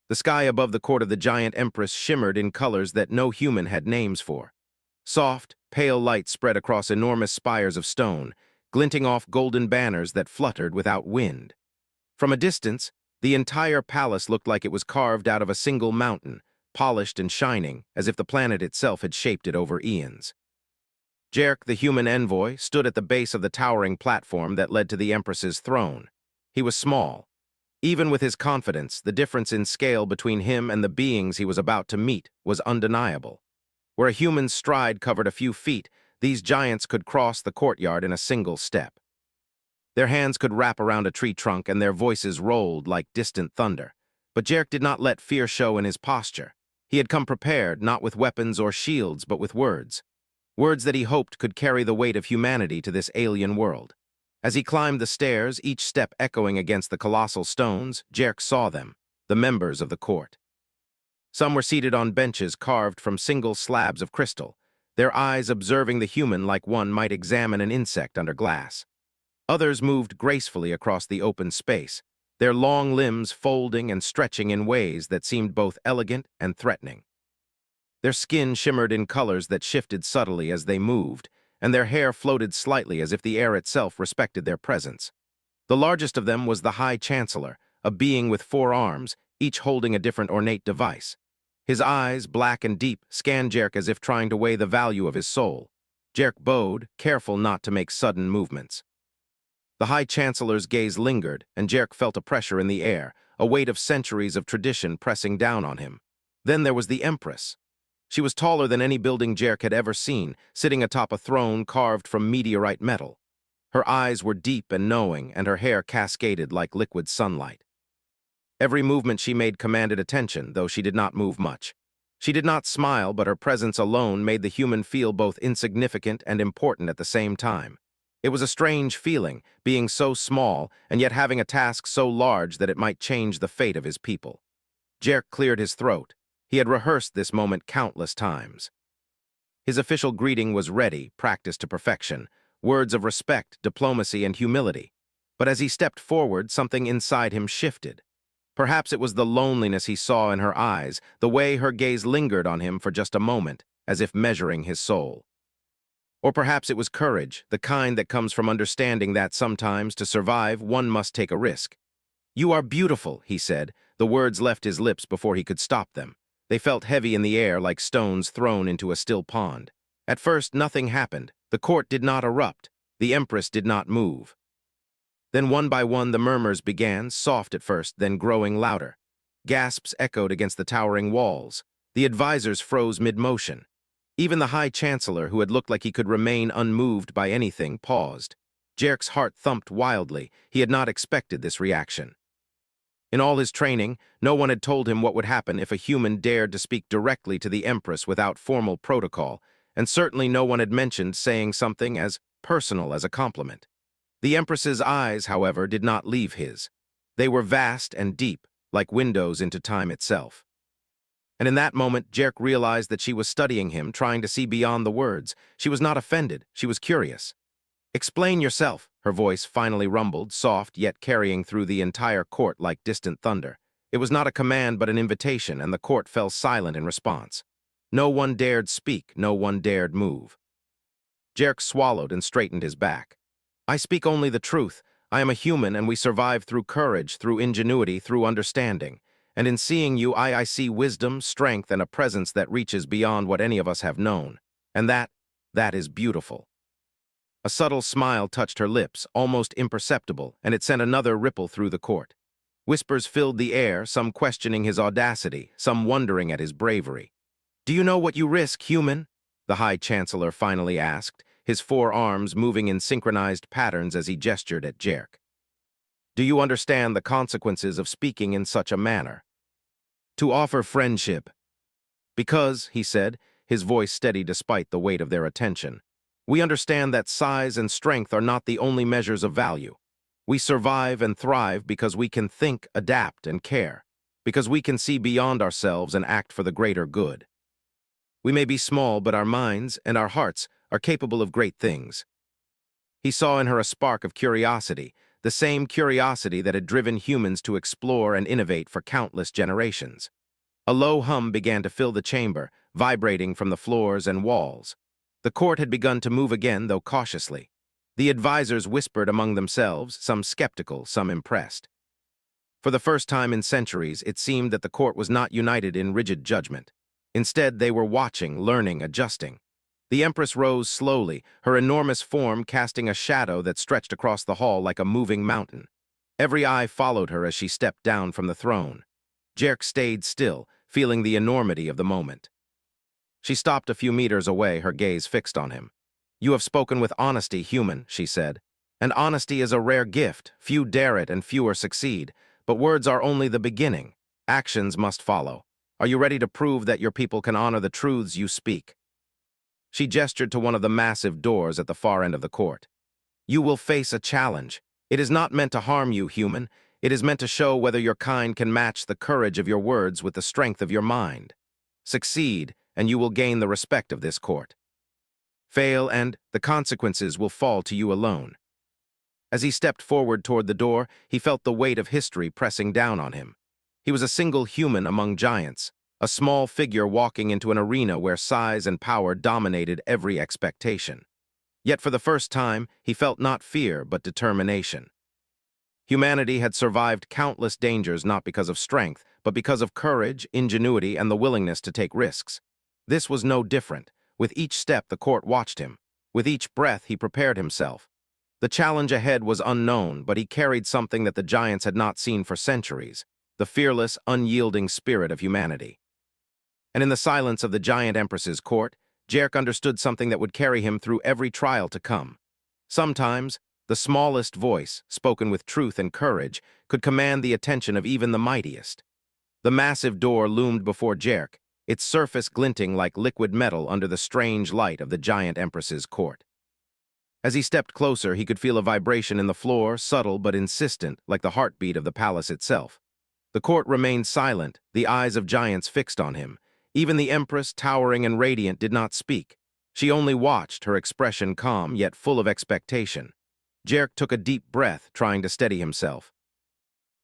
The sky above the court of the giant Empress shimmered in colors that no human had names for. Soft, pale light spread across enormous spires of stone, glinting off golden banners that fluttered without wind. From a distance, the entire palace looked like it was carved out of a single mountain, polished and shining, as if the planet itself had shaped it over eons. Jerk, the human envoy, stood at the base of the towering platform that led to the Empress's throne. He was small. Even with his confidence, the difference in scale between him and the beings he was about to meet was undeniable. Where a human's stride covered a few feet, these giants could cross the courtyard in a single step. Their hands could wrap around a tree trunk and their voices rolled like distant thunder. But Jerk did not let fear show in his posture. He had come prepared, not with weapons or shields, but with words. Words that he hoped could carry the weight of humanity to this alien world. As he climbed the stairs, each step echoing against the colossal stones, Jerk saw them, the members of the court. Some were seated on benches carved from single slabs of crystal, their eyes observing the human like one might examine an insect under glass. Others moved gracefully across the open space, their long limbs folding and stretching in ways that seemed both elegant and threatening. Their skin shimmered in colors that shifted subtly as they moved, and their hair floated slightly as if the air itself respected their presence. The largest of them was the High Chancellor, a being with 4 arms, each holding a different ornate device. His eyes, black and deep, scanned Jerk as if trying to weigh the value of his soul. Jerk bowed, careful not to make sudden movements. The High Chancellor's gaze lingered, and Jerk felt a pressure in the air, a weight of centuries of tradition pressing down on him. Then there was the Empress. She was taller than any building Jerk had ever seen, sitting atop a throne carved from meteorite metal. Her eyes were deep and knowing, and her hair cascaded like liquid sunlight. Every movement she made commanded attention, though she did not move much. She did not smile, but her presence alone made the human feel both insignificant and important at the same time. It was a strange feeling, being so small, and yet having a task so large that it might change the fate of his people. Jerk cleared his throat. He had rehearsed this moment countless times. His official greeting was ready, practiced to perfection, words of respect, diplomacy, and humility. But as he stepped forward, something inside him shifted. Perhaps it was the loneliness he saw in her eyes, the way her gaze lingered on him for just a moment, as if measuring his soul. Or perhaps it was courage, the kind that comes from understanding that sometimes, to survive, one must take a risk. "You are beautiful," he said. The words left his lips before he could stop them. They felt heavy in the air like stones thrown into a still pond. At first, nothing happened. The court did not erupt. The Empress did not move. Then one by one the murmurs began, soft at first, then growing louder. Gasps echoed against the towering walls. The advisors froze mid-motion. Even the High Chancellor, who had looked like he could remain unmoved by anything, paused. Jerk's heart thumped wildly. He had not expected this reaction. In all his training, no one had told him what would happen if a human dared to speak directly to the Empress without formal protocol, and certainly no one had mentioned saying something as personal as a compliment. The Empress's eyes, however, did not leave his. They were vast and deep, like windows into time itself. And in that moment, Jerk realized that she was studying him, trying to see beyond the words. She was not offended, she was curious. "Explain yourself," her voice finally rumbled, soft yet carrying through the entire court like distant thunder. It was not a command but an invitation, and the court fell silent in response. No one dared speak, no one dared move. Jerk swallowed and straightened his back. "I speak only the truth. I am a human, and we survive through courage, through ingenuity, through understanding. And in seeing you, I see wisdom, strength, and a presence that reaches beyond what any of us have known. And that is beautiful." A subtle smile touched her lips, almost imperceptible, and it sent another ripple through the court. Whispers filled the air, some questioning his audacity, some wondering at his bravery. "Do you know what you risk, human?" the High Chancellor finally asked, his 4 arms moving in synchronized patterns as he gestured at Jerk. "Do you understand the consequences of speaking in such a manner?" "To offer friendship." "Because," he said, his voice steady despite the weight of their attention, "we understand that size and strength are not the only measures of value. We survive and thrive because we can think, adapt, and care, because we can see beyond ourselves and act for the greater good. We may be small, but our minds and our hearts are capable of great things." He saw in her a spark of curiosity, the same curiosity that had driven humans to explore and innovate for countless generations. A low hum began to fill the chamber, vibrating from the floors and walls. The court had begun to move again, though cautiously. The advisors whispered among themselves, some skeptical, some impressed. For the first time in centuries, it seemed that the court was not united in rigid judgment. Instead, they were watching, learning, adjusting. The Empress rose slowly, her enormous form casting a shadow that stretched across the hall like a moving mountain. Every eye followed her as she stepped down from the throne. Jerk stayed still, feeling the enormity of the moment. She stopped a few meters away, her gaze fixed on him. "You have spoken with honesty, human," she said. "And honesty is a rare gift. Few dare it and fewer succeed. But words are only the beginning. Actions must follow. Are you ready to prove that your people can honor the truths you speak?" She gestured to one of the massive doors at the far end of the court. "You will face a challenge. It is not meant to harm you, human. It is meant to show whether your kind can match the courage of your words with the strength of your mind. Succeed, and you will gain the respect of this court. Fail, and the consequences will fall to you alone." As he stepped forward toward the door, he felt the weight of history pressing down on him. He was a single human among giants, a small figure walking into an arena where size and power dominated every expectation. Yet for the first time, he felt not fear, but determination. Humanity had survived countless dangers not because of strength, but because of courage, ingenuity, and the willingness to take risks. This was no different. With each step, the court watched him. With each breath, he prepared himself. The challenge ahead was unknown, but he carried something that the giants had not seen for centuries, the fearless, unyielding spirit of humanity. And in the silence of the giant Empress's court, Jerk understood something that would carry him through every trial to come. Sometimes, the smallest voice, spoken with truth and courage, could command the attention of even the mightiest. The massive door loomed before Jerk, its surface glinting like liquid metal under the strange light of the giant Empress's court. As he stepped closer, he could feel a vibration in the floor, subtle but insistent, like the heartbeat of the palace itself. The court remained silent, the eyes of giants fixed on him. Even the Empress, towering and radiant, did not speak. She only watched, her expression calm yet full of expectation. Jerk took a deep breath, trying to steady himself.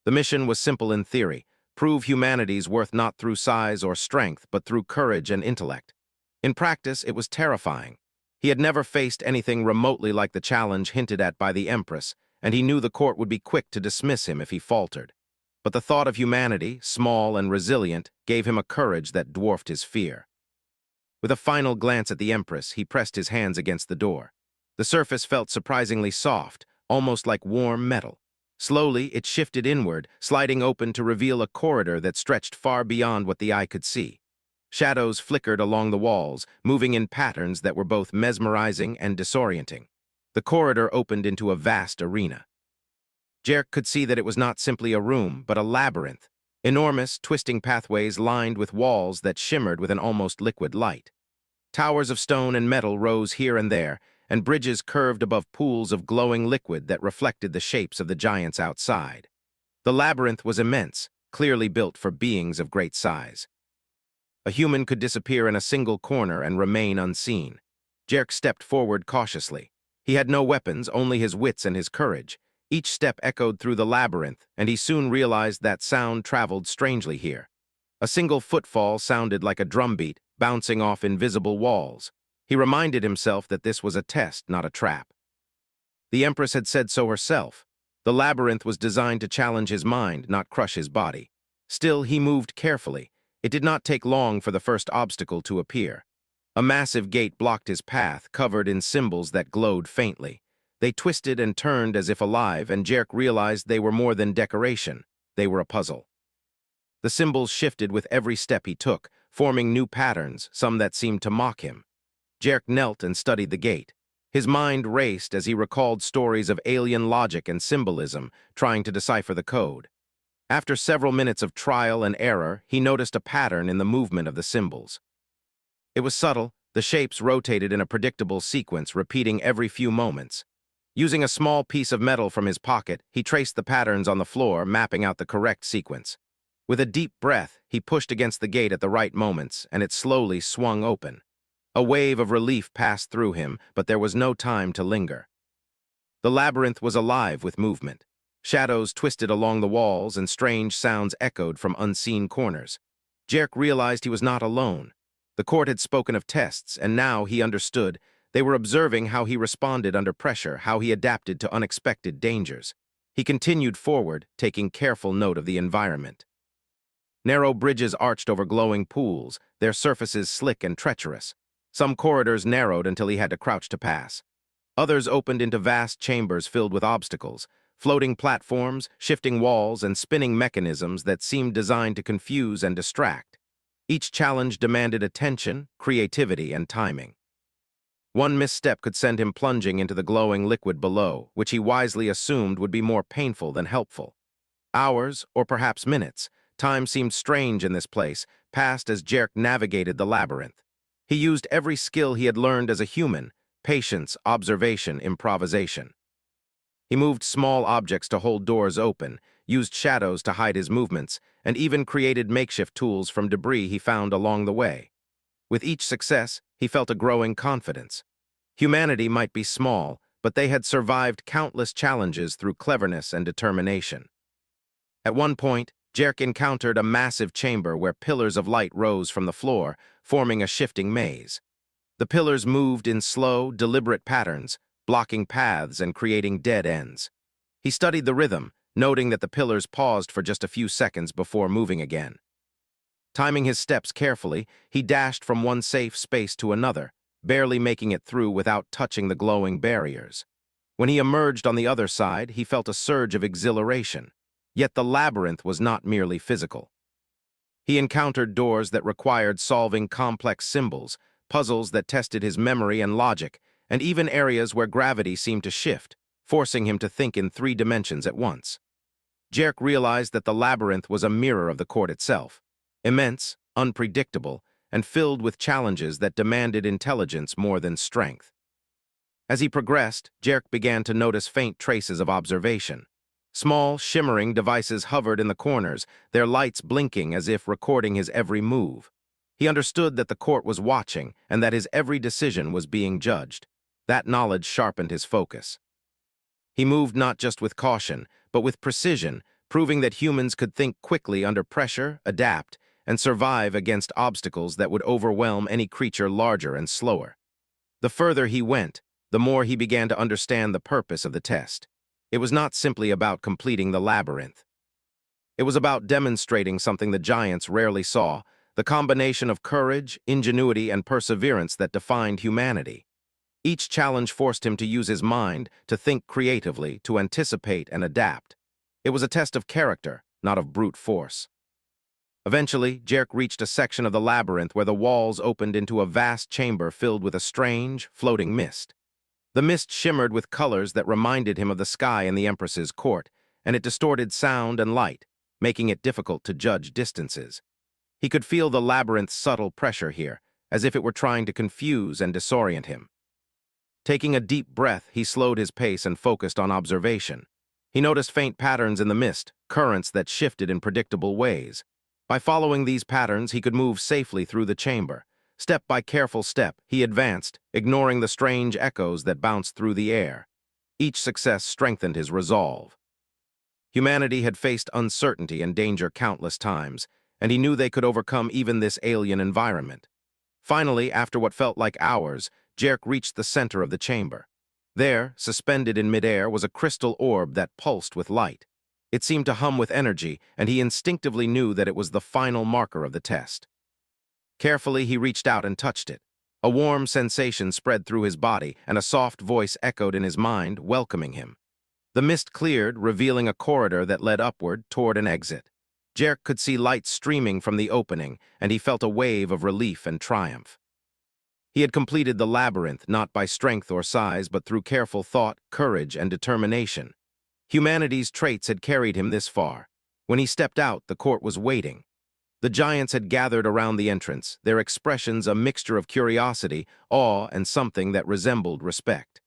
The mission was simple in theory: prove humanity's worth not through size or strength, but through courage and intellect. In practice, it was terrifying. He had never faced anything remotely like the challenge hinted at by the Empress, and he knew the court would be quick to dismiss him if he faltered. But the thought of humanity, small and resilient, gave him a courage that dwarfed his fear. With a final glance at the Empress, he pressed his hands against the door. The surface felt surprisingly soft, almost like warm metal. Slowly, it shifted inward, sliding open to reveal a corridor that stretched far beyond what the eye could see. Shadows flickered along the walls, moving in patterns that were both mesmerizing and disorienting. The corridor opened into a vast arena. Jerk could see that it was not simply a room, but a labyrinth. Enormous, twisting pathways lined with walls that shimmered with an almost liquid light. Towers of stone and metal rose here and there, and bridges curved above pools of glowing liquid that reflected the shapes of the giants outside. The labyrinth was immense, clearly built for beings of great size. A human could disappear in a single corner and remain unseen. Jerk stepped forward cautiously. He had no weapons, only his wits and his courage. Each step echoed through the labyrinth, and he soon realized that sound traveled strangely here. A single footfall sounded like a drumbeat, bouncing off invisible walls. He reminded himself that this was a test, not a trap. The Empress had said so herself. The labyrinth was designed to challenge his mind, not crush his body. Still, he moved carefully. It did not take long for the first obstacle to appear. A massive gate blocked his path, covered in symbols that glowed faintly. They twisted and turned as if alive, and Jerk realized they were more than decoration. They were a puzzle. The symbols shifted with every step he took, forming new patterns, some that seemed to mock him. Jerk knelt and studied the gate. His mind raced as he recalled stories of alien logic and symbolism, trying to decipher the code. After several minutes of trial and error, he noticed a pattern in the movement of the symbols. It was subtle. The shapes rotated in a predictable sequence, repeating every few moments. Using a small piece of metal from his pocket, he traced the patterns on the floor, mapping out the correct sequence. With a deep breath, he pushed against the gate at the right moments, and it slowly swung open. A wave of relief passed through him, but there was no time to linger. The labyrinth was alive with movement. Shadows twisted along the walls and strange sounds echoed from unseen corners. Jerk realized he was not alone. The court had spoken of tests, and now he understood. They were observing how he responded under pressure, how he adapted to unexpected dangers. He continued forward, taking careful note of the environment. Narrow bridges arched over glowing pools, their surfaces slick and treacherous. Some corridors narrowed until he had to crouch to pass. Others opened into vast chambers filled with obstacles, floating platforms, shifting walls, and spinning mechanisms that seemed designed to confuse and distract. Each challenge demanded attention, creativity, and timing. One misstep could send him plunging into the glowing liquid below, which he wisely assumed would be more painful than helpful. Hours, or perhaps minutes, time seemed strange in this place, passed as Jerk navigated the labyrinth. He used every skill he had learned as a human: patience, observation, improvisation. He moved small objects to hold doors open, used shadows to hide his movements, and even created makeshift tools from debris he found along the way. With each success, he felt a growing confidence. Humanity might be small, but they had survived countless challenges through cleverness and determination. At one point, Jerk encountered a massive chamber where pillars of light rose from the floor, forming a shifting maze. The pillars moved in slow, deliberate patterns, blocking paths and creating dead ends. He studied the rhythm, noting that the pillars paused for just a few seconds before moving again. Timing his steps carefully, he dashed from one safe space to another, barely making it through without touching the glowing barriers. When he emerged on the other side, he felt a surge of exhilaration. Yet the labyrinth was not merely physical. He encountered doors that required solving complex symbols, puzzles that tested his memory and logic, and even areas where gravity seemed to shift, forcing him to think in 3 dimensions at once. Jerk realized that the labyrinth was a mirror of the court itself, immense, unpredictable, and filled with challenges that demanded intelligence more than strength. As he progressed, Jerk began to notice faint traces of observation. Small, shimmering devices hovered in the corners, their lights blinking as if recording his every move. He understood that the court was watching and that his every decision was being judged. That knowledge sharpened his focus. He moved not just with caution, but with precision, proving that humans could think quickly under pressure, adapt, and survive against obstacles that would overwhelm any creature larger and slower. The further he went, the more he began to understand the purpose of the test. It was not simply about completing the labyrinth. It was about demonstrating something the giants rarely saw: the combination of courage, ingenuity, and perseverance that defined humanity. Each challenge forced him to use his mind, to think creatively, to anticipate and adapt. It was a test of character, not of brute force. Eventually, Jerk reached a section of the labyrinth where the walls opened into a vast chamber filled with a strange, floating mist. The mist shimmered with colors that reminded him of the sky in the Empress's court, and it distorted sound and light, making it difficult to judge distances. He could feel the labyrinth's subtle pressure here, as if it were trying to confuse and disorient him. Taking a deep breath, he slowed his pace and focused on observation. He noticed faint patterns in the mist, currents that shifted in predictable ways. By following these patterns, he could move safely through the chamber. Step by careful step, he advanced, ignoring the strange echoes that bounced through the air. Each success strengthened his resolve. Humanity had faced uncertainty and danger countless times, and he knew they could overcome even this alien environment. Finally, after what felt like hours, Jerk reached the center of the chamber. There, suspended in midair, was a crystal orb that pulsed with light. It seemed to hum with energy, and he instinctively knew that it was the final marker of the test. Carefully, he reached out and touched it. A warm sensation spread through his body, and a soft voice echoed in his mind, welcoming him. The mist cleared, revealing a corridor that led upward toward an exit. Jerk could see light streaming from the opening, and he felt a wave of relief and triumph. He had completed the labyrinth not by strength or size, but through careful thought, courage, and determination. Humanity's traits had carried him this far. When he stepped out, the court was waiting. The giants had gathered around the entrance, their expressions a mixture of curiosity, awe, and something that resembled respect.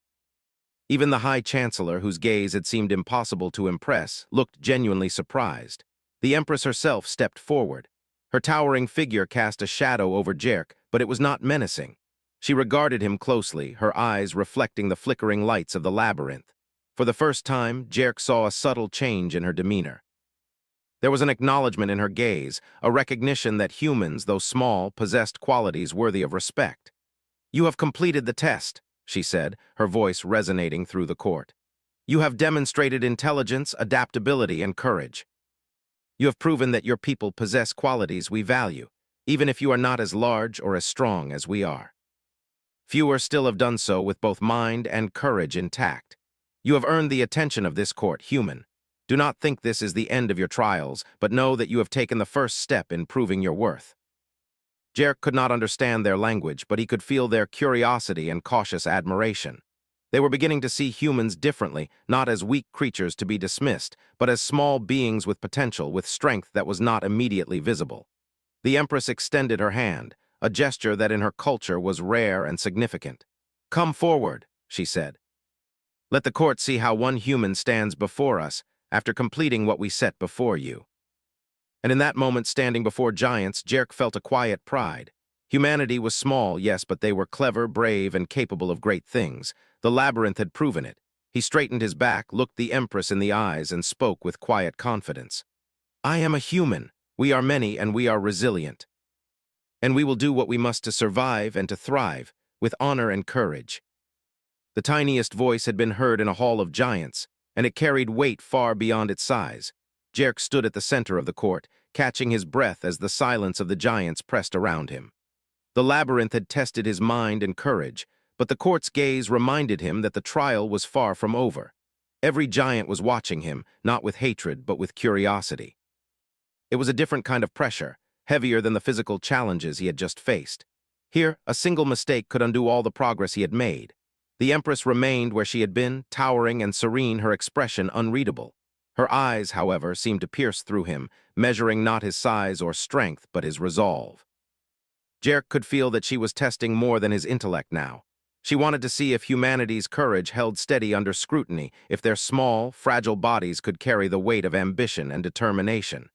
Even the High Chancellor, whose gaze had seemed impossible to impress, looked genuinely surprised. The Empress herself stepped forward. Her towering figure cast a shadow over Jerk, but it was not menacing. She regarded him closely, her eyes reflecting the flickering lights of the labyrinth. For the first time, Jerk saw a subtle change in her demeanor. There was an acknowledgement in her gaze, a recognition that humans, though small, possessed qualities worthy of respect. "You have completed the test," she said, her voice resonating through the court. "You have demonstrated intelligence, adaptability, and courage. You have proven that your people possess qualities we value, even if you are not as large or as strong as we are. Fewer still have done so with both mind and courage intact. You have earned the attention of this court, human. Do not think this is the end of your trials, but know that you have taken the first step in proving your worth." Jerk could not understand their language, but he could feel their curiosity and cautious admiration. They were beginning to see humans differently, not as weak creatures to be dismissed, but as small beings with potential, with strength that was not immediately visible. The Empress extended her hand, a gesture that in her culture was rare and significant. "Come forward," she said. "Let the court see how one human stands before us after completing what we set before you." And in that moment, standing before giants, Jerk felt a quiet pride. Humanity was small, yes, but they were clever, brave, and capable of great things. The labyrinth had proven it. He straightened his back, looked the Empress in the eyes, and spoke with quiet confidence. "I am a human. We are many, and we are resilient. And we will do what we must to survive and to thrive, with honor and courage." The tiniest voice had been heard in a hall of giants, and it carried weight far beyond its size. Jerk stood at the center of the court, catching his breath as the silence of the giants pressed around him. The labyrinth had tested his mind and courage, but the court's gaze reminded him that the trial was far from over. Every giant was watching him, not with hatred, but with curiosity. It was a different kind of pressure, heavier than the physical challenges he had just faced. Here, a single mistake could undo all the progress he had made. The Empress remained where she had been, towering and serene, her expression unreadable. Her eyes, however, seemed to pierce through him, measuring not his size or strength, but his resolve. Jerk could feel that she was testing more than his intellect now. She wanted to see if humanity's courage held steady under scrutiny, if their small, fragile bodies could carry the weight of ambition and determination.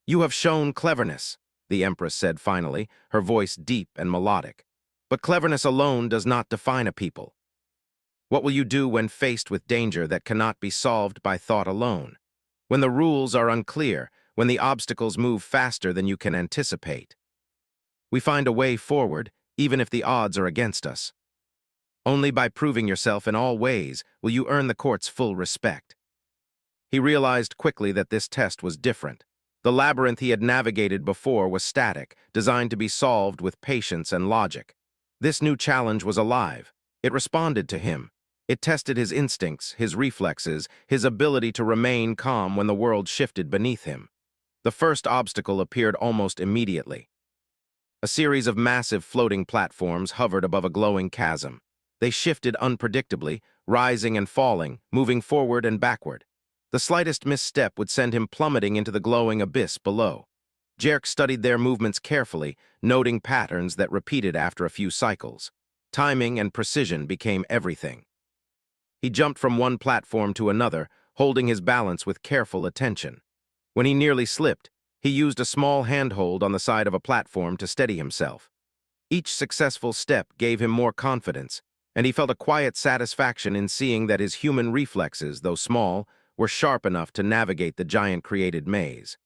"You have shown cleverness," the Empress said finally, her voice deep and melodic. "But cleverness alone does not define a people. What will you do when faced with danger that cannot be solved by thought alone? When the rules are unclear, when the obstacles move faster than you can anticipate? We find a way forward, even if the odds are against us. Only by proving yourself in all ways will you earn the court's full respect." He realized quickly that this test was different. The labyrinth he had navigated before was static, designed to be solved with patience and logic. This new challenge was alive. It responded to him. It tested his instincts, his reflexes, his ability to remain calm when the world shifted beneath him. The first obstacle appeared almost immediately. A series of massive floating platforms hovered above a glowing chasm. They shifted unpredictably, rising and falling, moving forward and backward. The slightest misstep would send him plummeting into the glowing abyss below. Jerk studied their movements carefully, noting patterns that repeated after a few cycles. Timing and precision became everything. He jumped from one platform to another, holding his balance with careful attention. When he nearly slipped, he used a small handhold on the side of a platform to steady himself. Each successful step gave him more confidence, and he felt a quiet satisfaction in seeing that his human reflexes, though small, were sharp enough to navigate the giant-created maze.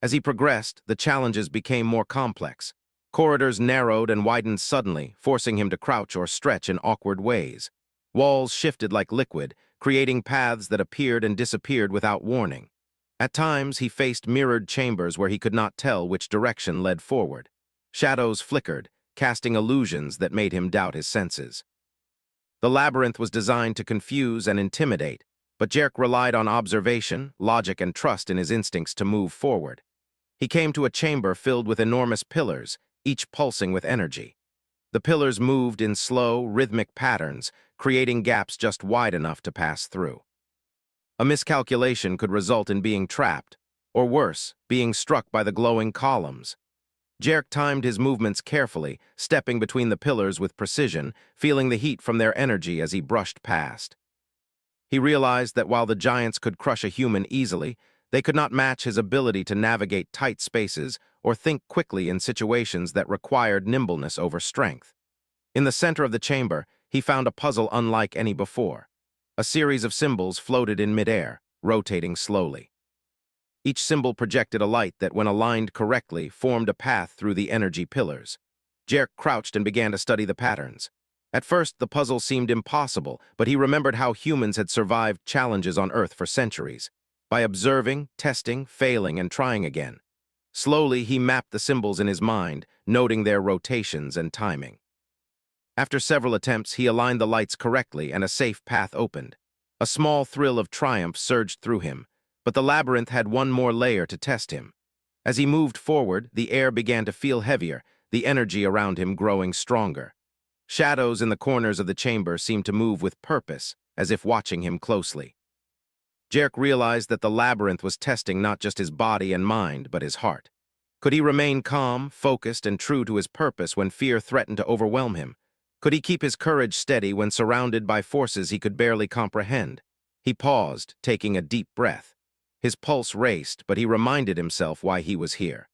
As he progressed, the challenges became more complex. Corridors narrowed and widened suddenly, forcing him to crouch or stretch in awkward ways. Walls shifted like liquid, creating paths that appeared and disappeared without warning. At times, he faced mirrored chambers where he could not tell which direction led forward. Shadows flickered, casting illusions that made him doubt his senses. The labyrinth was designed to confuse and intimidate, but Jerk relied on observation, logic, and trust in his instincts to move forward. He came to a chamber filled with enormous pillars, each pulsing with energy. The pillars moved in slow, rhythmic patterns, creating gaps just wide enough to pass through. A miscalculation could result in being trapped, or worse, being struck by the glowing columns. Jerk timed his movements carefully, stepping between the pillars with precision, feeling the heat from their energy as he brushed past. He realized that while the giants could crush a human easily, they could not match his ability to navigate tight spaces or think quickly in situations that required nimbleness over strength. In the center of the chamber, he found a puzzle unlike any before. A series of symbols floated in midair, rotating slowly. Each symbol projected a light that, when aligned correctly, formed a path through the energy pillars. Jerk crouched and began to study the patterns. At first, the puzzle seemed impossible, but he remembered how humans had survived challenges on Earth for centuries, by observing, testing, failing, and trying again. Slowly, he mapped the symbols in his mind, noting their rotations and timing. After several attempts, he aligned the lights correctly and a safe path opened. A small thrill of triumph surged through him, but the labyrinth had one more layer to test him. As he moved forward, the air began to feel heavier, the energy around him growing stronger. Shadows in the corners of the chamber seemed to move with purpose, as if watching him closely. Jerk realized that the labyrinth was testing not just his body and mind, but his heart. Could he remain calm, focused, and true to his purpose when fear threatened to overwhelm him? Could he keep his courage steady when surrounded by forces he could barely comprehend? He paused, taking a deep breath. His pulse raced, but he reminded himself why he was here.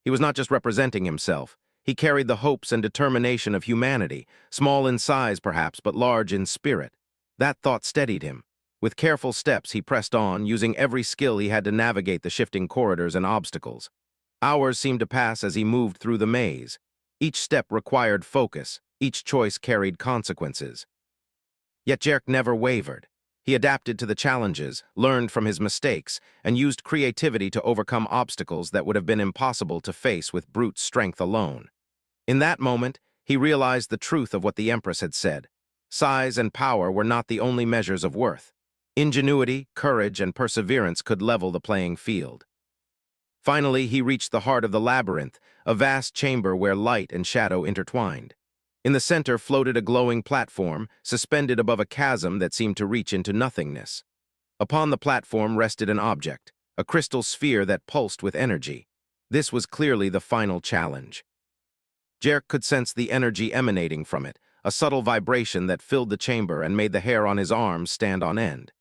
He was not just representing himself. He carried the hopes and determination of humanity, small in size perhaps, but large in spirit. That thought steadied him. With careful steps, he pressed on, using every skill he had to navigate the shifting corridors and obstacles. Hours seemed to pass as he moved through the maze. Each step required focus. Each choice carried consequences. Yet Jerk never wavered. He adapted to the challenges, learned from his mistakes, and used creativity to overcome obstacles that would have been impossible to face with brute strength alone. In that moment, he realized the truth of what the Empress had said. Size and power were not the only measures of worth. Ingenuity, courage, and perseverance could level the playing field. Finally, he reached the heart of the labyrinth, a vast chamber where light and shadow intertwined. In the center floated a glowing platform, suspended above a chasm that seemed to reach into nothingness. Upon the platform rested an object, a crystal sphere that pulsed with energy. This was clearly the final challenge. Jerk could sense the energy emanating from it, a subtle vibration that filled the chamber and made the hair on his arms stand on end.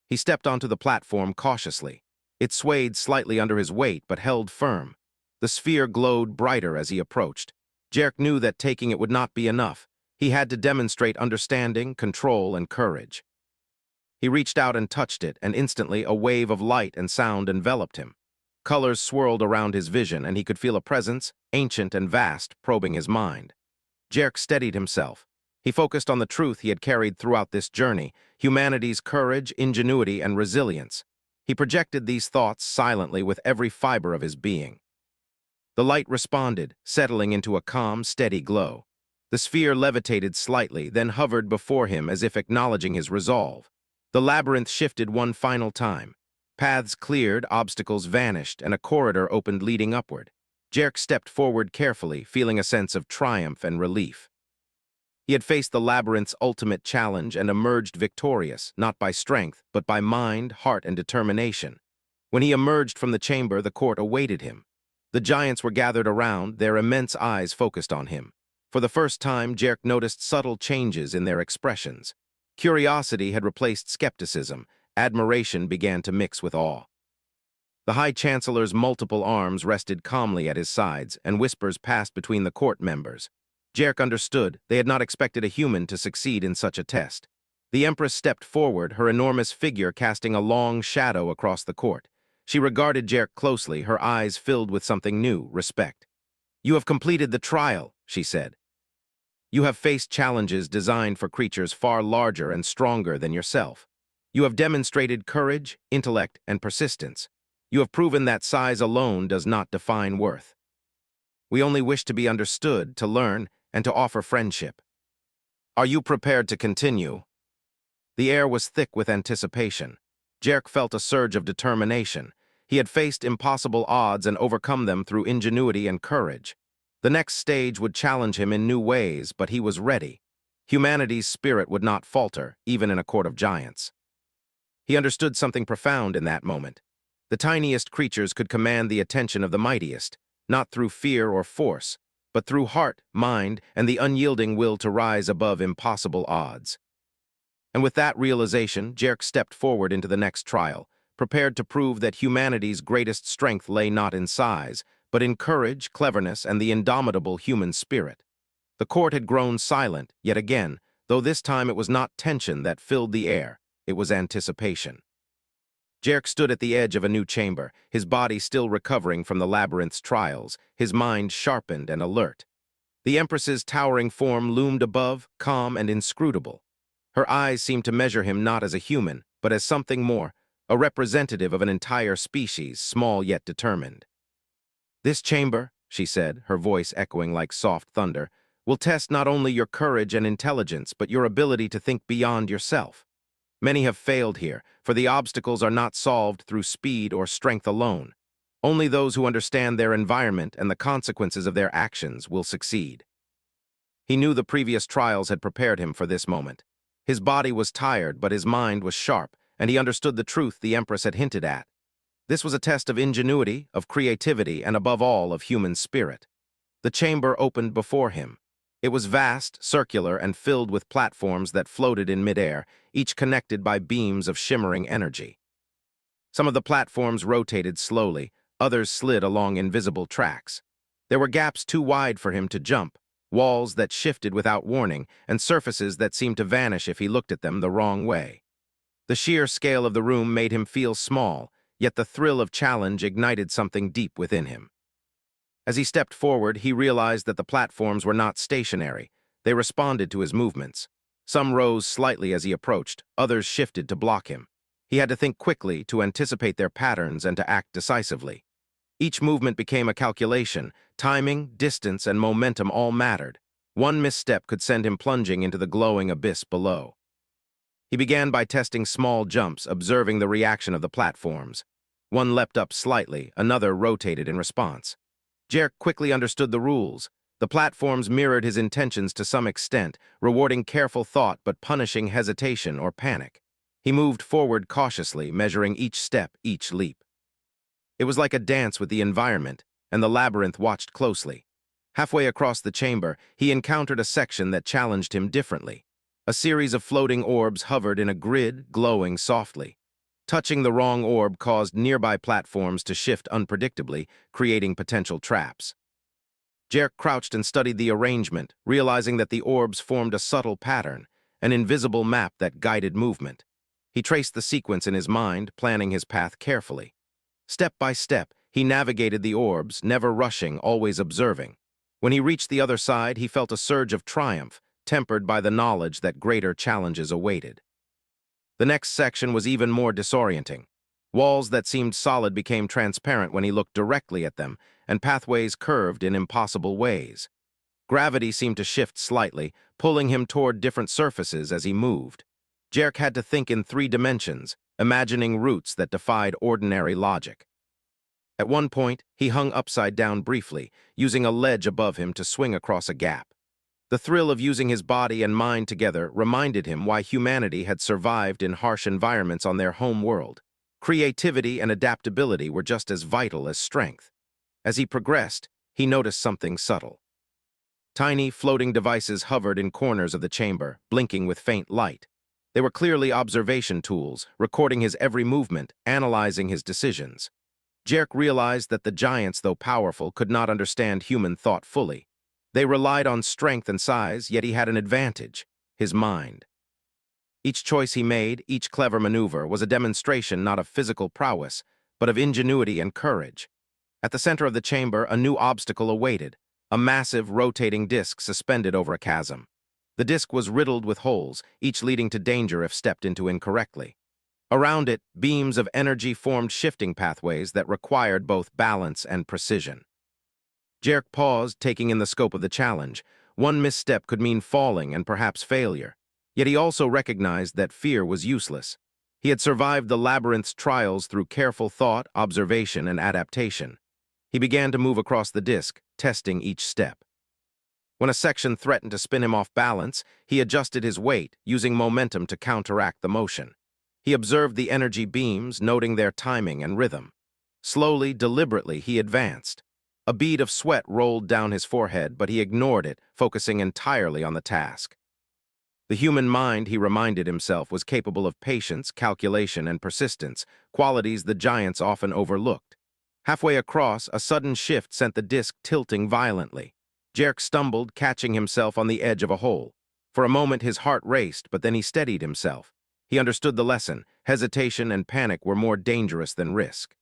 He stepped onto the platform cautiously. It swayed slightly under his weight, but held firm. The sphere glowed brighter as he approached. Jerk knew that taking it would not be enough. He had to demonstrate understanding, control, and courage. He reached out and touched it, and instantly a wave of light and sound enveloped him. Colors swirled around his vision, and he could feel a presence, ancient and vast, probing his mind. Jerk steadied himself. He focused on the truth he had carried throughout this journey, humanity's courage, ingenuity, and resilience. He projected these thoughts silently with every fiber of his being. The light responded, settling into a calm, steady glow. The sphere levitated slightly, then hovered before him as if acknowledging his resolve. The labyrinth shifted one final time. Paths cleared, obstacles vanished, and a corridor opened leading upward. Jerk stepped forward carefully, feeling a sense of triumph and relief. He had faced the labyrinth's ultimate challenge and emerged victorious, not by strength, but by mind, heart, and determination. When he emerged from the chamber, the court awaited him. The giants were gathered around, their immense eyes focused on him. For the first time, Jerk noticed subtle changes in their expressions. Curiosity had replaced skepticism. Admiration began to mix with awe. The High Chancellor's multiple arms rested calmly at his sides, and whispers passed between the court members. Jerk understood they had not expected a human to succeed in such a test. The Empress stepped forward, her enormous figure casting a long shadow across the court. She regarded Jerk closely, her eyes filled with something new, respect. "You have completed the trial," she said. "You have faced challenges designed for creatures far larger and stronger than yourself. You have demonstrated courage, intellect, and persistence. You have proven that size alone does not define worth. We only wish to be understood, to learn, and to offer friendship. Are you prepared to continue?" The air was thick with anticipation. Jerk felt a surge of determination. He had faced impossible odds and overcome them through ingenuity and courage. The next stage would challenge him in new ways, but he was ready. Humanity's spirit would not falter, even in a court of giants. He understood something profound in that moment. The tiniest creatures could command the attention of the mightiest, not through fear or force, but through heart, mind, and the unyielding will to rise above impossible odds. And with that realization, Jerk stepped forward into the next trial, prepared to prove that humanity's greatest strength lay not in size, but in courage, cleverness, and the indomitable human spirit. The court had grown silent, yet again, though this time it was not tension that filled the air, it was anticipation. Jerk stood at the edge of a new chamber, his body still recovering from the labyrinth's trials, his mind sharpened and alert. The Empress's towering form loomed above, calm and inscrutable. Her eyes seemed to measure him not as a human, but as something more, a representative of an entire species, small yet determined. "This chamber," she said, her voice echoing like soft thunder, "will test not only your courage and intelligence, but your ability to think beyond yourself. Many have failed here, for the obstacles are not solved through speed or strength alone. Only those who understand their environment and the consequences of their actions will succeed." He knew the previous trials had prepared him for this moment. His body was tired, but his mind was sharp, and he understood the truth the Empress had hinted at. This was a test of ingenuity, of creativity, and above all, of human spirit. The chamber opened before him. It was vast, circular, and filled with platforms that floated in midair, each connected by beams of shimmering energy. Some of the platforms rotated slowly, others slid along invisible tracks. There were gaps too wide for him to jump, walls that shifted without warning, and surfaces that seemed to vanish if he looked at them the wrong way. The sheer scale of the room made him feel small, yet the thrill of challenge ignited something deep within him. As he stepped forward, he realized that the platforms were not stationary. They responded to his movements. Some rose slightly as he approached, others shifted to block him. He had to think quickly, to anticipate their patterns and to act decisively. Each movement became a calculation. Timing, distance, and momentum all mattered. One misstep could send him plunging into the glowing abyss below. He began by testing small jumps, observing the reaction of the platforms. One leapt up slightly, another rotated in response. Jerk quickly understood the rules. The platforms mirrored his intentions to some extent, rewarding careful thought but punishing hesitation or panic. He moved forward cautiously, measuring each step, each leap. It was like a dance with the environment, and the labyrinth watched closely. Halfway across the chamber, he encountered a section that challenged him differently. A series of floating orbs hovered in a grid, glowing softly. Touching the wrong orb caused nearby platforms to shift unpredictably, creating potential traps. Jerk crouched and studied the arrangement, realizing that the orbs formed a subtle pattern, an invisible map that guided movement. He traced the sequence in his mind, planning his path carefully. Step by step, he navigated the orbs, never rushing, always observing. When he reached the other side, he felt a surge of triumph, tempered by the knowledge that greater challenges awaited. The next section was even more disorienting. Walls that seemed solid became transparent when he looked directly at them, and pathways curved in impossible ways. Gravity seemed to shift slightly, pulling him toward different surfaces as he moved. Jerk had to think in 3 dimensions, imagining routes that defied ordinary logic. At one point, he hung upside down briefly, using a ledge above him to swing across a gap. The thrill of using his body and mind together reminded him why humanity had survived in harsh environments on their home world. Creativity and adaptability were just as vital as strength. As he progressed, he noticed something subtle. Tiny, floating devices hovered in corners of the chamber, blinking with faint light. They were clearly observation tools, recording his every movement, analyzing his decisions. Jerk realized that the giants, though powerful, could not understand human thought fully. They relied on strength and size, yet he had an advantage: his mind. Each choice he made, each clever maneuver, was a demonstration not of physical prowess, but of ingenuity and courage. At the center of the chamber, a new obstacle awaited, a massive, rotating disc suspended over a chasm. The disc was riddled with holes, each leading to danger if stepped into incorrectly. Around it, beams of energy formed shifting pathways that required both balance and precision. Jerk paused, taking in the scope of the challenge. One misstep could mean falling and perhaps failure. Yet he also recognized that fear was useless. He had survived the labyrinth's trials through careful thought, observation, and adaptation. He began to move across the disc, testing each step. When a section threatened to spin him off balance, he adjusted his weight, using momentum to counteract the motion. He observed the energy beams, noting their timing and rhythm. Slowly, deliberately, he advanced. A bead of sweat rolled down his forehead, but he ignored it, focusing entirely on the task. The human mind, he reminded himself, was capable of patience, calculation, and persistence, qualities the giants often overlooked. Halfway across, a sudden shift sent the disc tilting violently. Jerk stumbled, catching himself on the edge of a hole. For a moment his heart raced, but then he steadied himself. He understood the lesson. Hesitation and panic were more dangerous than risk.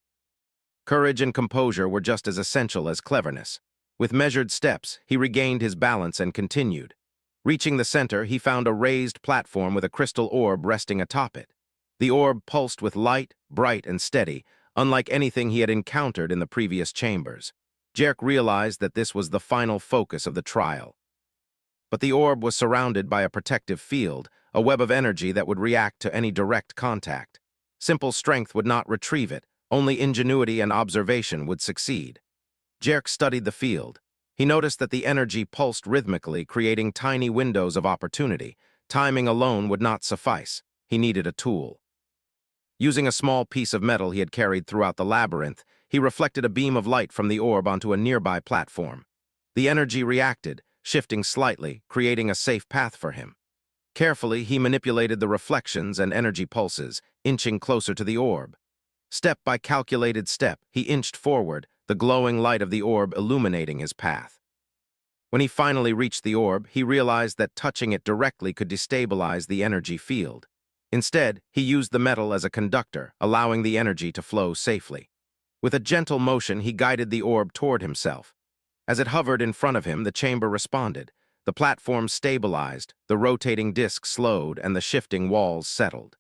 Courage and composure were just as essential as cleverness. With measured steps, he regained his balance and continued. Reaching the center, he found a raised platform with a crystal orb resting atop it. The orb pulsed with light, bright and steady, unlike anything he had encountered in the previous chambers. Jerk realized that this was the final focus of the trial. But the orb was surrounded by a protective field, a web of energy that would react to any direct contact. Simple strength would not retrieve it, only ingenuity and observation would succeed. Jerk studied the field. He noticed that the energy pulsed rhythmically, creating tiny windows of opportunity. Timing alone would not suffice. He needed a tool. Using a small piece of metal he had carried throughout the labyrinth, he reflected a beam of light from the orb onto a nearby platform. The energy reacted, shifting slightly, creating a safe path for him. Carefully, he manipulated the reflections and energy pulses, inching closer to the orb. Step by calculated step, he inched forward, the glowing light of the orb illuminating his path. When he finally reached the orb, he realized that touching it directly could destabilize the energy field. Instead, he used the metal as a conductor, allowing the energy to flow safely. With a gentle motion, he guided the orb toward himself. As it hovered in front of him, the chamber responded. The platform stabilized, the rotating disc slowed, and the shifting walls settled.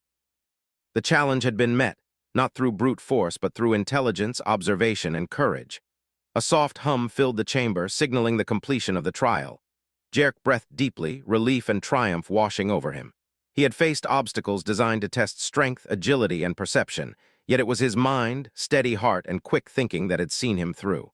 The challenge had been met, not through brute force, but through intelligence, observation, and courage. A soft hum filled the chamber, signaling the completion of the trial. Jerk breathed deeply, relief and triumph washing over him. He had faced obstacles designed to test strength, agility, and perception, yet it was his mind, steady heart, and quick thinking that had seen him through.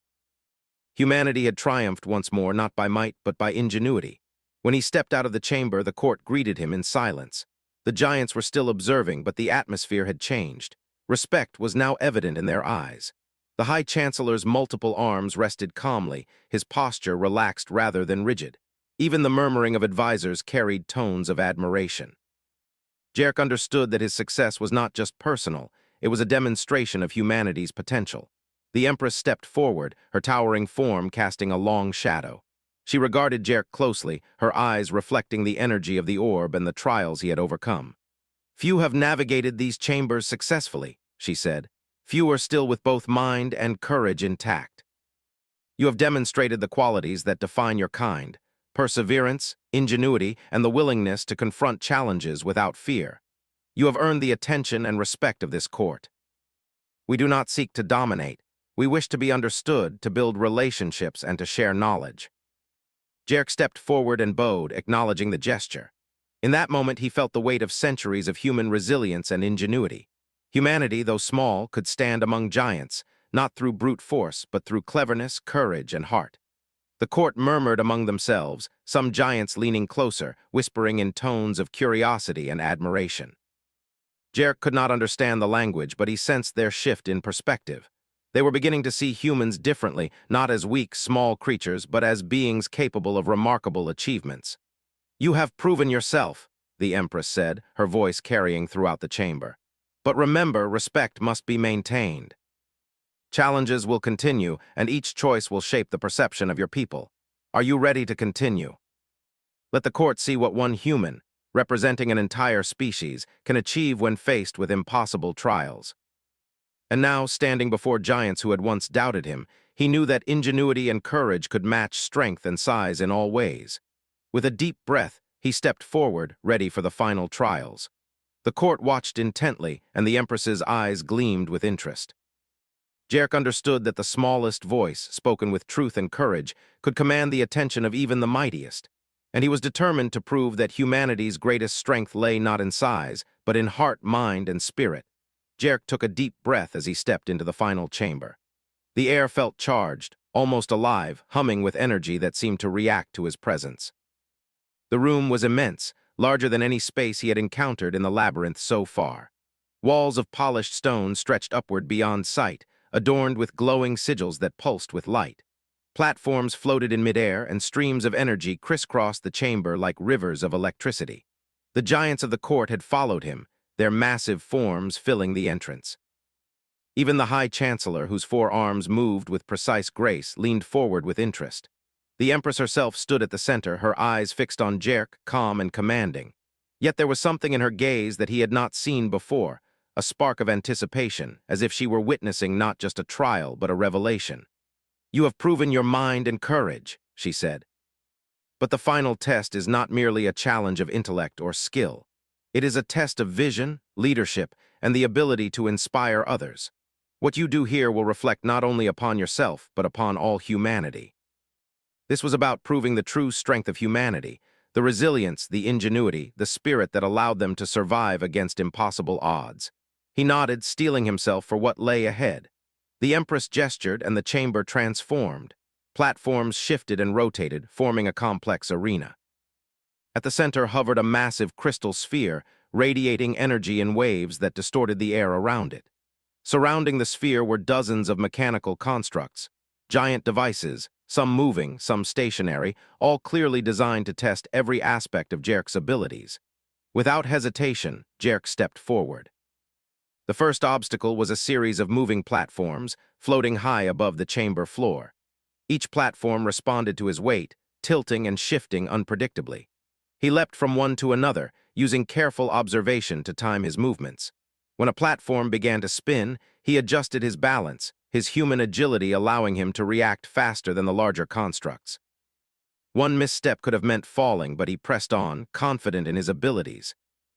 Humanity had triumphed once more, not by might, but by ingenuity. When he stepped out of the chamber, the court greeted him in silence. The giants were still observing, but the atmosphere had changed. Respect was now evident in their eyes. The High Chancellor's multiple arms rested calmly, his posture relaxed rather than rigid. Even the murmuring of advisors carried tones of admiration. Jerk understood that his success was not just personal, it was a demonstration of humanity's potential. The Empress stepped forward, her towering form casting a long shadow. She regarded Jerk closely, her eyes reflecting the energy of the orb and the trials he had overcome. "Few have navigated these chambers successfully," she said. "Few are still with both mind and courage intact. You have demonstrated the qualities that define your kind: perseverance, ingenuity, and the willingness to confront challenges without fear. You have earned the attention and respect of this court. We do not seek to dominate. We wish to be understood, to build relationships, and to share knowledge." Jerk stepped forward and bowed, acknowledging the gesture. In that moment, he felt the weight of centuries of human resilience and ingenuity. Humanity, though small, could stand among giants, not through brute force, but through cleverness, courage, and heart. The court murmured among themselves, some giants leaning closer, whispering in tones of curiosity and admiration. Jerk could not understand the language, but he sensed their shift in perspective. They were beginning to see humans differently, not as weak, small creatures, but as beings capable of remarkable achievements. "You have proven yourself," the Empress said, her voice carrying throughout the chamber. "But remember, respect must be maintained. Challenges will continue, and each choice will shape the perception of your people. Are you ready to continue? Let the court see what one human, representing an entire species, can achieve when faced with impossible trials." And now, standing before giants who had once doubted him, he knew that ingenuity and courage could match strength and size in all ways. With a deep breath, he stepped forward, ready for the final trials. The court watched intently, and the Empress's eyes gleamed with interest. Jerk understood that the smallest voice, spoken with truth and courage, could command the attention of even the mightiest, and he was determined to prove that humanity's greatest strength lay not in size, but in heart, mind, and spirit. Jerk took a deep breath as he stepped into the final chamber. The air felt charged, almost alive, humming with energy that seemed to react to his presence. The room was immense, larger than any space he had encountered in the labyrinth so far. Walls of polished stone stretched upward beyond sight, adorned with glowing sigils that pulsed with light. Platforms floated in midair, and streams of energy crisscrossed the chamber like rivers of electricity. The giants of the court had followed him, their massive forms filling the entrance. Even the High Chancellor, whose 4 arms moved with precise grace, leaned forward with interest. The Empress herself stood at the center, her eyes fixed on Jerk, calm and commanding. Yet there was something in her gaze that he had not seen before, a spark of anticipation, as if she were witnessing not just a trial but a revelation. "You have proven your mind and courage," she said. "But the final test is not merely a challenge of intellect or skill. It is a test of vision, leadership, and the ability to inspire others. What you do here will reflect not only upon yourself, but upon all humanity." This was about proving the true strength of humanity, the resilience, the ingenuity, the spirit that allowed them to survive against impossible odds. He nodded, steeling himself for what lay ahead. The Empress gestured, and the chamber transformed. Platforms shifted and rotated, forming a complex arena. At the center hovered a massive crystal sphere, radiating energy in waves that distorted the air around it. Surrounding the sphere were dozens of mechanical constructs, giant devices, some moving, some stationary, all clearly designed to test every aspect of Jerk's abilities. Without hesitation, Jerk stepped forward. The first obstacle was a series of moving platforms, floating high above the chamber floor. Each platform responded to his weight, tilting and shifting unpredictably. He leapt from one to another, using careful observation to time his movements. When a platform began to spin, he adjusted his balance, his human agility allowing him to react faster than the larger constructs. One misstep could have meant falling, but he pressed on, confident in his abilities.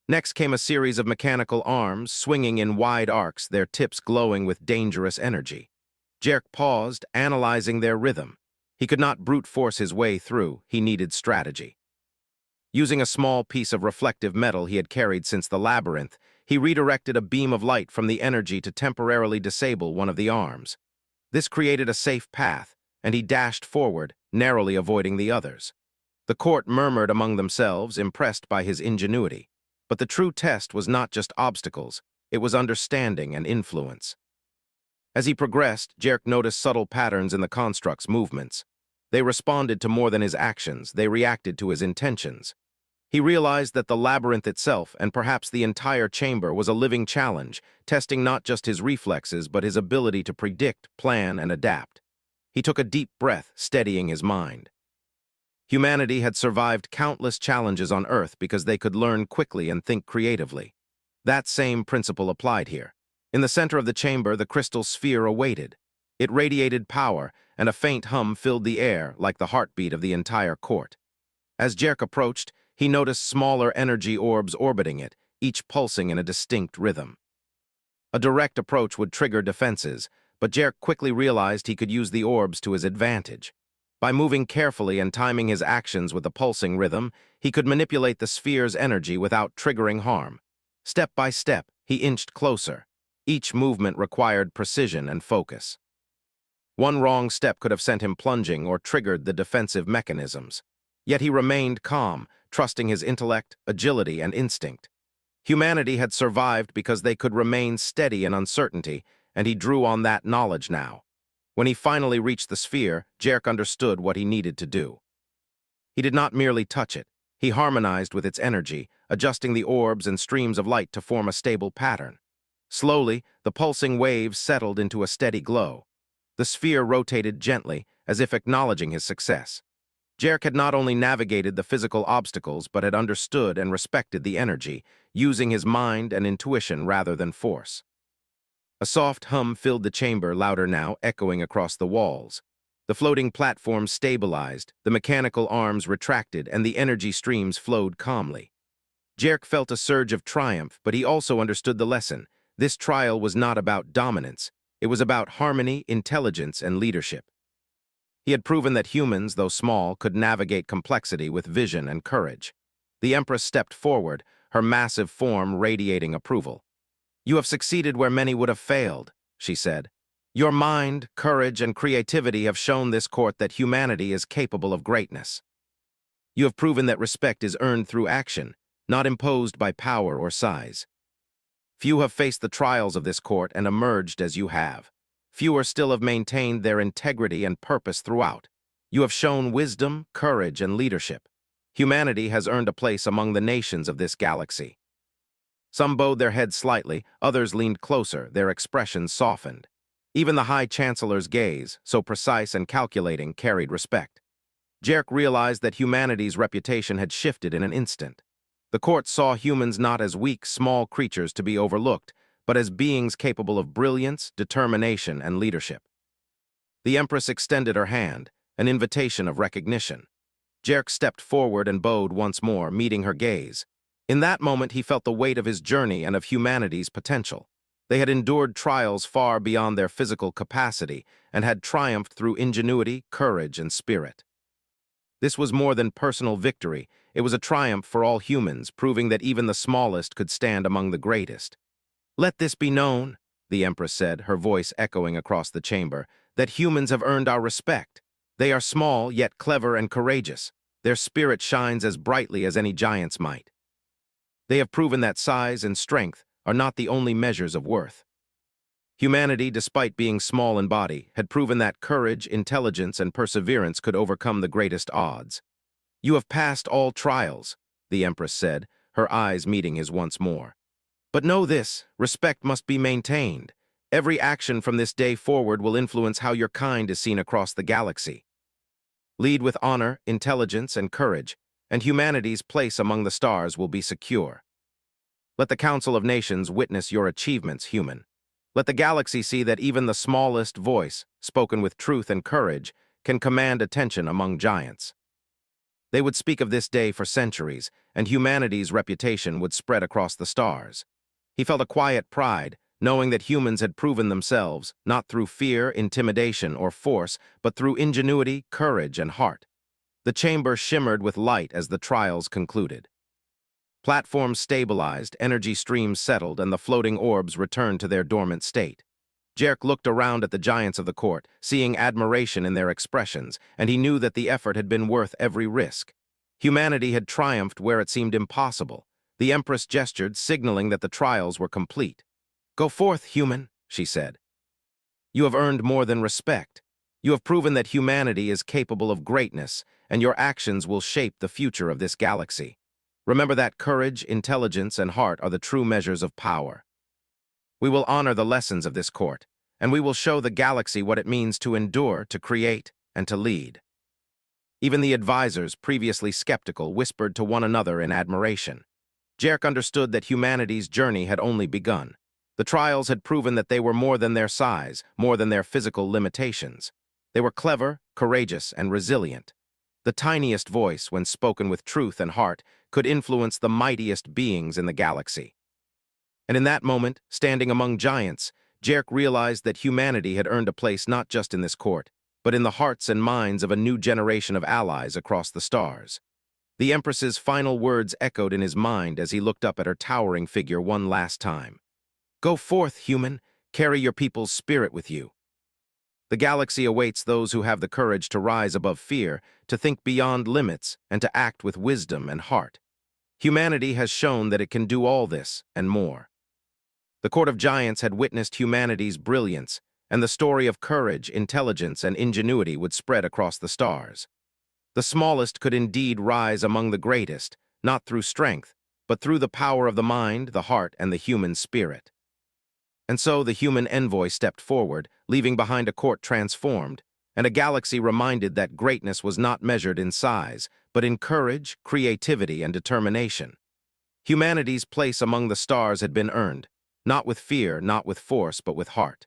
Next came a series of mechanical arms, swinging in wide arcs, their tips glowing with dangerous energy. Jerk paused, analyzing their rhythm. He could not brute force his way through, he needed strategy. Using a small piece of reflective metal he had carried since the labyrinth, he redirected a beam of light from the energy to temporarily disable one of the arms. This created a safe path, and he dashed forward, narrowly avoiding the others. The court murmured among themselves, impressed by his ingenuity. But the true test was not just obstacles, it was understanding and influence. As he progressed, Jerk noticed subtle patterns in the construct's movements. They responded to more than his actions, they reacted to his intentions. He realized that the labyrinth itself, and perhaps the entire chamber, was a living challenge, testing not just his reflexes, but his ability to predict, plan, and adapt. He took a deep breath, steadying his mind. Humanity had survived countless challenges on Earth because they could learn quickly and think creatively. That same principle applied here. In the center of the chamber, the crystal sphere awaited. It radiated power, and a faint hum filled the air like the heartbeat of the entire court. As Jerk approached, he noticed smaller energy orbs orbiting it, each pulsing in a distinct rhythm. A direct approach would trigger defenses, but Jerk quickly realized he could use the orbs to his advantage. By moving carefully and timing his actions with the pulsing rhythm, he could manipulate the sphere's energy without triggering harm. Step by step, he inched closer. Each movement required precision and focus. One wrong step could have sent him plunging or triggered the defensive mechanisms. Yet he remained calm, trusting his intellect, agility, and instinct. Humanity had survived because they could remain steady in uncertainty, and he drew on that knowledge now. When he finally reached the sphere, Jerk understood what he needed to do. He did not merely touch it. He harmonized with its energy, adjusting the orbs and streams of light to form a stable pattern. Slowly, the pulsing waves settled into a steady glow. The sphere rotated gently, as if acknowledging his success. Jerk had not only navigated the physical obstacles, but had understood and respected the energy, using his mind and intuition rather than force. A soft hum filled the chamber, louder now, echoing across the walls. The floating platform stabilized, the mechanical arms retracted, and the energy streams flowed calmly. Jerk felt a surge of triumph, but he also understood the lesson. This trial was not about dominance. It was about harmony, intelligence, and leadership. He had proven that humans, though small, could navigate complexity with vision and courage. The Empress stepped forward, her massive form radiating approval. "You have succeeded where many would have failed," she said. "Your mind, courage, and creativity have shown this court that humanity is capable of greatness. You have proven that respect is earned through action, not imposed by power or size. Few have faced the trials of this court and emerged as you have. Fewer still have maintained their integrity and purpose throughout. You have shown wisdom, courage, and leadership. Humanity has earned a place among the nations of this galaxy." Some bowed their heads slightly, others leaned closer, their expressions softened. Even the High Chancellor's gaze, so precise and calculating, carried respect. Jerk realized that humanity's reputation had shifted in an instant. The court saw humans not as weak, small creatures to be overlooked, but as beings capable of brilliance, determination, and leadership. The Empress extended her hand, an invitation of recognition. Jerk stepped forward and bowed once more, meeting her gaze. In that moment, he felt the weight of his journey and of humanity's potential. They had endured trials far beyond their physical capacity and had triumphed through ingenuity, courage, and spirit. This was more than personal victory. It was a triumph for all humans, proving that even the smallest could stand among the greatest. "Let this be known," the Empress said, her voice echoing across the chamber, "that humans have earned our respect. They are small, yet clever and courageous. Their spirit shines as brightly as any giant's might. They have proven that size and strength are not the only measures of worth." Humanity, despite being small in body, had proven that courage, intelligence, and perseverance could overcome the greatest odds. "You have passed all trials," the Empress said, her eyes meeting his once more. "But know this, respect must be maintained. Every action from this day forward will influence how your kind is seen across the galaxy. Lead with honor, intelligence, and courage, and humanity's place among the stars will be secure. Let the Council of Nations witness your achievements, human. Let the galaxy see that even the smallest voice, spoken with truth and courage, can command attention among giants." They would speak of this day for centuries, and humanity's reputation would spread across the stars. He felt a quiet pride, knowing that humans had proven themselves, not through fear, intimidation, or force, but through ingenuity, courage, and heart. The chamber shimmered with light as the trials concluded. Platforms stabilized, energy streams settled, and the floating orbs returned to their dormant state. Jerk looked around at the giants of the court, seeing admiration in their expressions, and he knew that the effort had been worth every risk. Humanity had triumphed where it seemed impossible. The Empress gestured, signaling that the trials were complete. "Go forth, human," she said. "You have earned more than respect. You have proven that humanity is capable of greatness, and your actions will shape the future of this galaxy. Remember that courage, intelligence, and heart are the true measures of power. We will honor the lessons of this court, and we will show the galaxy what it means to endure, to create, and to lead." Even the advisors, previously skeptical, whispered to one another in admiration. Jerk understood that humanity's journey had only begun. The trials had proven that they were more than their size, more than their physical limitations. They were clever, courageous, and resilient. The tiniest voice, when spoken with truth and heart, could influence the mightiest beings in the galaxy. And in that moment, standing among giants, Jerk realized that humanity had earned a place not just in this court, but in the hearts and minds of a new generation of allies across the stars. The Empress's final words echoed in his mind as he looked up at her towering figure one last time. "Go forth, human, carry your people's spirit with you. The galaxy awaits those who have the courage to rise above fear, to think beyond limits, and to act with wisdom and heart. Humanity has shown that it can do all this and more." The Court of Giants had witnessed humanity's brilliance, and the story of courage, intelligence, and ingenuity would spread across the stars. The smallest could indeed rise among the greatest, not through strength, but through the power of the mind, the heart, and the human spirit. And so the human envoy stepped forward, leaving behind a court transformed, and a galaxy reminded that greatness was not measured in size, but in courage, creativity, and determination. Humanity's place among the stars had been earned, not with fear, not with force, but with heart.